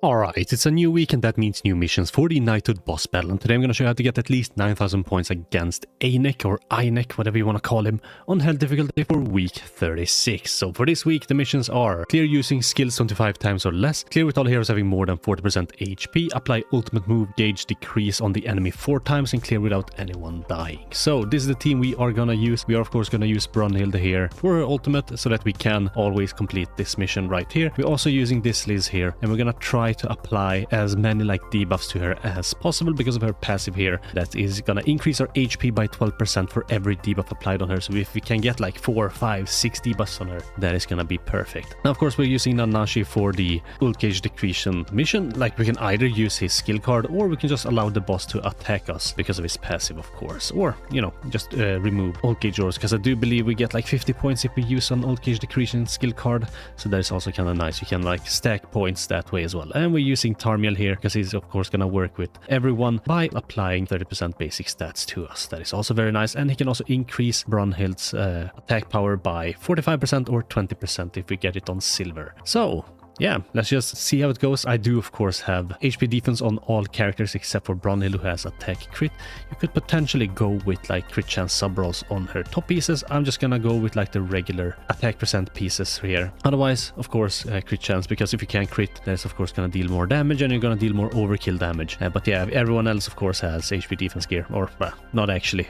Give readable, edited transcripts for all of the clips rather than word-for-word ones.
Alright, it's a new week and that means new missions for the Knighthood boss battle, and today I'm going to show you how to get at least 9,000 points against Einek or Einek, whatever you want to call him, on hell difficulty for week 36. So for this week the missions are: clear using skills 25 times or less, clear with all heroes having more than 40% HP, apply ultimate move gauge decrease on the enemy 4 times, and clear without anyone dying. So this is the team we are going to use. We are of course going to use Brunhild here for her ultimate so that we can always complete this mission right here. We're also using this Liz here, and we're going to try to apply as many like debuffs to her as possible because of her passive here that is gonna increase our HP by 12% for every debuff applied on her. So if we can get like 4, 5, 6 debuffs on her, that is gonna be perfect. Now of course we're using Nanashi for the ult gauge decretion mission. Like we can either use his skill card or we can just allow the boss to attack us because of his passive, of course, or you know, just remove ult gauge ores, because I do believe we get like 50 points if we use an ult gauge decretion skill card, so that is also kind of nice. You can like stack points that way as well. And we're using Tarmiel here because he's of course gonna work with everyone by applying 30% basic stats to us. That is also very nice, and he can also increase Brunhild's attack power by 45% or 20% if we get it on silver. So yeah, let's just see how it goes. I do of course have HP defense on all characters except for Brunhild, who has attack crit. You could potentially go with like crit chance sub rolls on her top pieces. I'm just gonna go with like the regular attack percent pieces here. Otherwise, of course, crit chance, because if you can't crit, that's of course gonna deal more damage and you're gonna deal more overkill damage. But yeah, everyone else of course has HP defense gear, or well, not actually.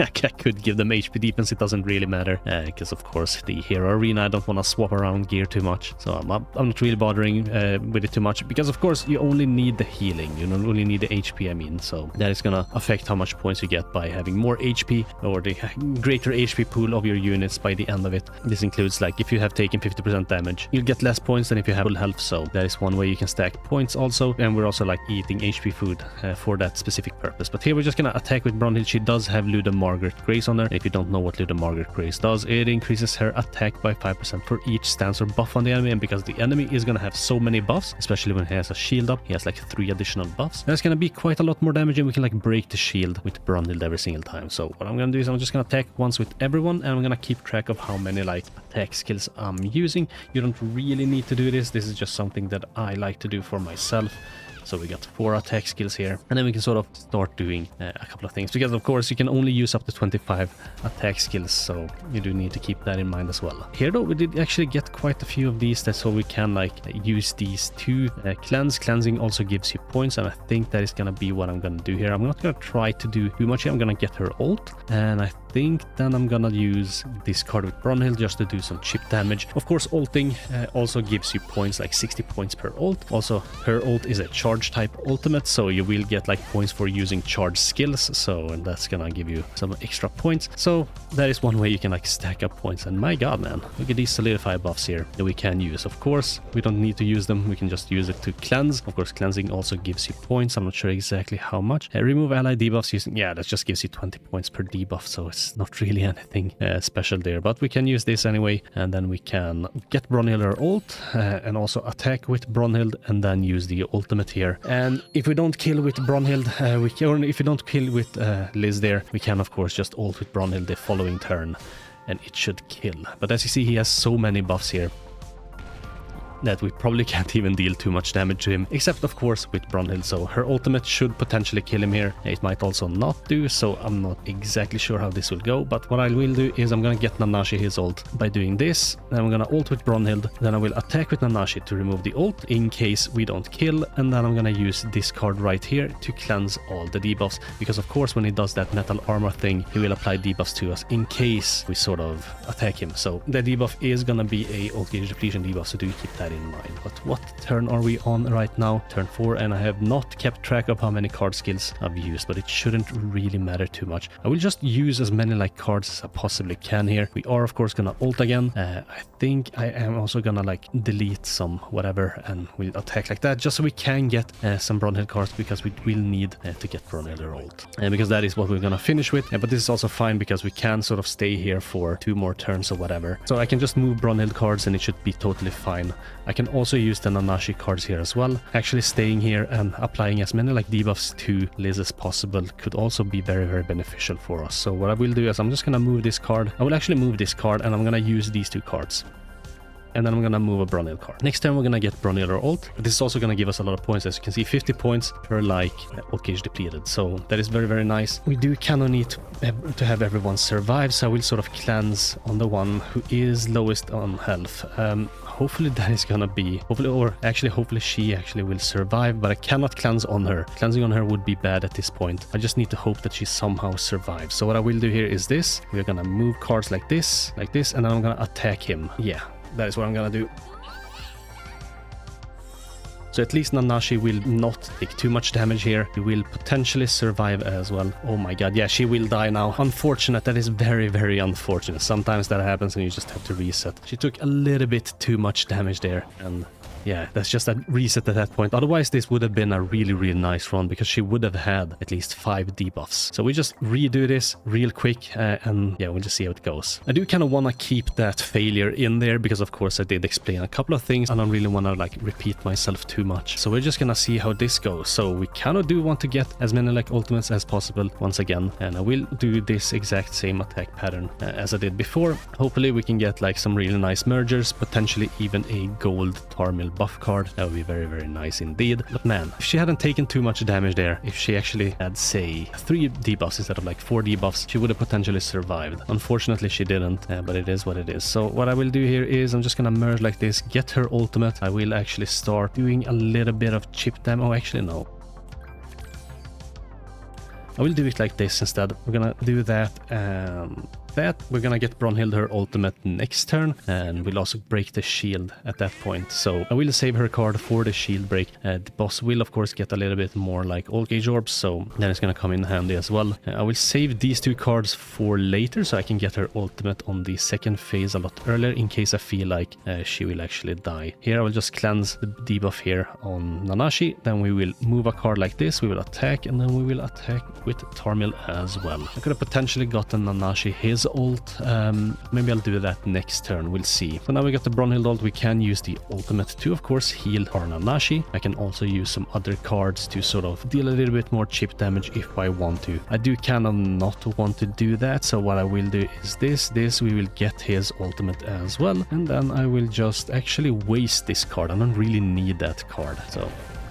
I could give them HP defense, it doesn't really matter, because of course the hero arena, I don't want to swap around gear too much, so I'm not really bothering with it too much, because of course you only need the healing, you don't only need the HP, I mean, so that is gonna affect how much points you get by having more HP, or the greater HP pool of your units by the end of it. This includes like if you have taken 50% damage, you'll get less points than if you have full health, so that is one way you can stack points also, and we're also like eating HP food for that specific purpose. But here we're just gonna attack with Brunhild. She does have Luda Margaret Grace on her. If you don't know what Luda Margaret Grace does, it increases her attack by 5% for each stance or buff on the enemy, and because the enemy is gonna have so many buffs, especially when he has a shield up, he has like 3 additional buffs, that's gonna be quite a lot more damage, and we can like break the shield with Brunhild every single time. So what I'm gonna do is I'm just gonna attack once with everyone, and I'm gonna keep track of how many like attack skills I'm using. You don't really need to do this. This is just something that I like to do for myself. So we got 4 attack skills here, and then we can sort of start doing a couple of things, because of course you can only use up to 25 attack skills, so you do need to keep that in mind as well. Here though, we did actually get quite a few of these, so we can like use these to cleanse. Cleansing also gives you points, and I think that is gonna be what I'm gonna do here. I'm not gonna try to do too much here. I'm gonna get her ult, and I think then I'm gonna use this card with Brunhild just to do some chip damage. Of course, ulting also gives you points, like 60 points per ult. Also, her ult is a charge type ultimate, so you will get like points for using charge skills, so and that's gonna give you some extra points. So that is one way you can like stack up points. And my god, man, look at these solidify buffs here that we can use. Of course, we don't need to use them, we can just use it to cleanse. Of course, cleansing also gives you points. I'm not sure exactly how much. Remove ally debuffs using, yeah, that just gives you 20 points per debuff, so it's not really anything special there, but we can use this anyway. And then we can get Brunhild her ult and also attack with Brunhild, and then use the ultimate here. And if we don't kill with Brunhild, or if we don't kill with Liz there, we can of course just ult with Brunhild the following turn, and it should kill. But as you see, he has so many buffs here that we probably can't even deal too much damage to him, except of course with Brunhild. So her ultimate should potentially kill him here. It might also not do, so I'm not exactly sure how this will go, but what I will do is I'm gonna get Nanashi his ult by doing this, then I'm gonna ult with Brunhild, then I will attack with Nanashi to remove the ult in case we don't kill, and then I'm gonna use this card right here to cleanse all the debuffs, because of course when he does that metal armor thing, he will apply debuffs to us in case we sort of attack him. So the debuff is gonna be a ult gauge depletion debuff, so do keep that in mind. But what turn are we on right now? Turn 4, and I have not kept track of how many card skills I've used, but it shouldn't really matter too much. I will just use as many like cards as I possibly can here. We are of course gonna ult again. I think I am also gonna like delete some whatever, and we'll attack like that just so we can get some Brunhild cards, because we will need to get Brunhild her ult, and because that is what we're gonna finish with. But this is also fine because we can sort of stay here for 2 more turns or whatever, so I can just move Brunhild cards and it should be totally fine. I can also use the Nanashi cards here as well. Actually staying here and applying as many like debuffs to Liz as possible could also be very, very beneficial for us. So what I will do is I'm just gonna move this card. I will actually move this card, and I'm gonna use these 2 cards. and then I'm gonna move a Brunhild card. Next turn we're gonna get Brunhild or ult. This is also gonna give us a lot of points. As you can see, 50 points per like ult gauge depleted, so that is very, very nice. We do kind of need to have everyone survive, so I will sort of cleanse on the one who is lowest on health. Hopefully that is gonna be, hopefully she actually will survive, but I cannot cleanse on her. Cleansing on her would be bad at this point. I just need to hope that she somehow survives. So what I will do here is this. We're gonna move cards like this, and then I'm gonna attack him. Yeah, that is what I'm gonna do. So at least Nanashi will not take too much damage here. He will potentially survive as well. Oh my god, yeah, she will die now. Unfortunate, that is very, very unfortunate. Sometimes that happens and you just have to reset. She took a little bit too much damage there, and yeah, that's just a reset at that point. Otherwise, this would have been a really, really nice run because she would have had at least 5 debuffs. So we just redo this real quick and yeah, we'll just see how it goes. I do kind of want to keep that failure in there because of course I did explain a couple of things and I don't really want to like repeat myself too much. So we're just gonna see how this goes. So we kind of do want to get as many like ultimates as possible once again. And I will do this exact same attack pattern as I did before. Hopefully we can get like some really nice mergers, potentially even a gold Tarmiel buff card. That would be very, very nice indeed. But man, if she hadn't taken too much damage there, if she actually had say 3 debuffs instead of like 4 debuffs, she would have potentially survived. Unfortunately she didn't, but it is what it is. So what I will do here is I'm just gonna merge like this, get her ultimate. I will actually start doing a little bit of chip damage. Oh, actually no, I will do it like this instead. We're gonna do that and that. We're gonna get Brunhild her ultimate next turn, and we'll also break the shield at that point. So I will save her card for the shield break. The boss will of course get a little bit more like ult gauge orbs, so then it's gonna come in handy as well. I will save these 2 cards for later so I can get her ultimate on the second phase a lot earlier in case I feel like she will actually die. Here I will just cleanse the debuff here on Nanashi, then we will move a card like this, we will attack, and then we will attack with Tarmiel as well. I could have potentially gotten Nanashi his ult. Maybe I'll do that next turn, we'll see. So now we got the Brunhild ult, we can use the ultimate to of course heal our Nanashi. I can also use some other cards to sort of deal a little bit more chip damage if I want to. I do kind of not want to do that, so what I will do is this, we will get his ultimate as well, and then I will just actually waste this card. I don't really need that card, so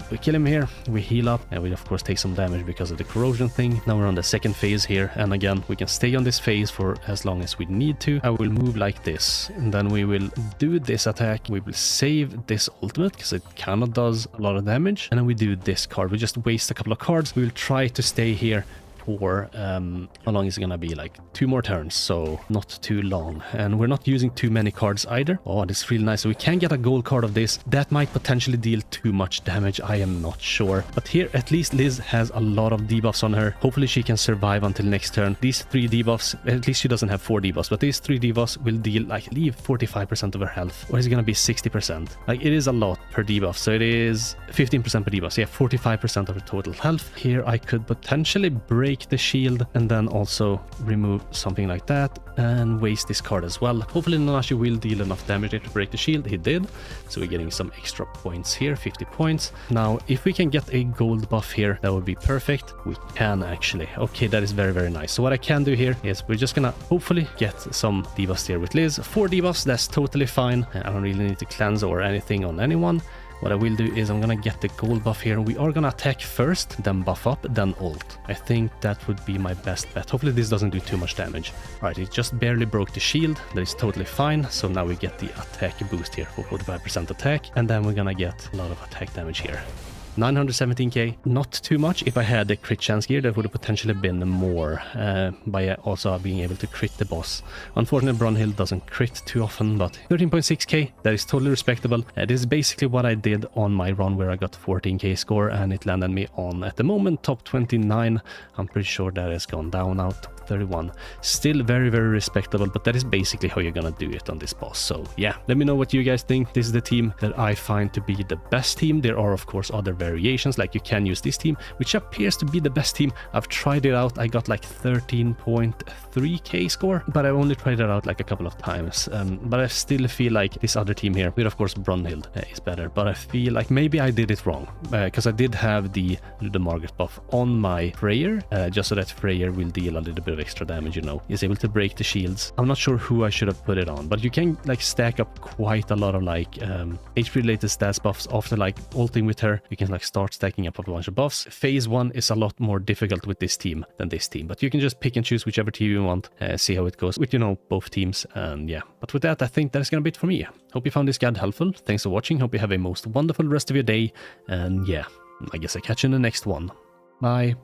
we kill him here, we heal up, and we of course take some damage because of the corrosion thing. Now we're on the second phase here, and again we can stay on this phase for as long as we need to. I will move like this, and then we will do this attack. We will save this ultimate because it kind of does a lot of damage, and then we do this card. We just waste a couple of cards. We will try to stay here for how long is it gonna be, like 2 more turns, so not too long, and we're not using too many cards either. Oh, this is really nice. So we can get a gold card of this. That might potentially deal too much damage, I am not sure, but here at least Liz has a lot of debuffs on her. Hopefully she can survive until next turn. These 3 debuffs, at least she doesn't have 4 debuffs, but these 3 debuffs will deal like leave 45% of her health, or is it gonna be 60%? Like it is a lot per debuff, so it is 15% per debuff, so yeah, 45% of her total health. Here I could potentially break the shield and then also remove something like that and waste this card as well. Hopefully Nanashi will deal enough damage to break the shield. He did, so we're getting some extra points here, 50 points. Now if we can get a gold buff here, that would be perfect. We can actually. Okay, that is very, very nice. So what I can do here is we're just gonna hopefully get some debuffs here with Liz. 4 debuffs, that's totally fine. I don't really need to cleanse or anything on anyone. What I will do is I'm gonna get the gold buff here. We are gonna attack first, then buff up, then ult. I think that would be my best bet. Hopefully this doesn't do too much damage. Alright, it just barely broke the shield. That is totally fine. So now we get the attack boost here for 45% attack. And then we're gonna get a lot of attack damage here. 917k, not too much. If I had the crit chance gear, that would have potentially been more by also being able to crit the boss. Unfortunately, Brunhild doesn't crit too often, but 13.6k, that is totally respectable. This is basically what I did on my run where I got 14k score, and it landed me on, at the moment, top 29. I'm pretty sure that has gone down now to 31. Still very, very respectable, but that is basically how you're gonna do it on this boss. So yeah, let me know what you guys think. This is the team that I find to be the best team. There are of course other very variations. Like you can use this team, which appears to be the best team. I've tried it out. I got like 13.3k score, but I only tried it out like a couple of times. But I still feel like this other team here, with of course Brunhild, is better. But I feel like maybe I did it wrong, because I did have the Margaret buff on my Freyr, just so that Freyr will deal a little bit of extra damage, you know. Is able to break the shields. I'm not sure who I should have put it on, but you can like stack up quite a lot of like HP related stats buffs after like ulting with her. You can like start stacking up a bunch of buffs. Phase 1 is a lot more difficult with this team than this team, but you can just pick and choose whichever team you want, see how it goes with, you know, both teams. And yeah, but with that, I think that is gonna be it for me. Hope you found this guide helpful. Thanks for watching. Hope you have a most wonderful rest of your day, and yeah, I guess I catch you in the next one. Bye.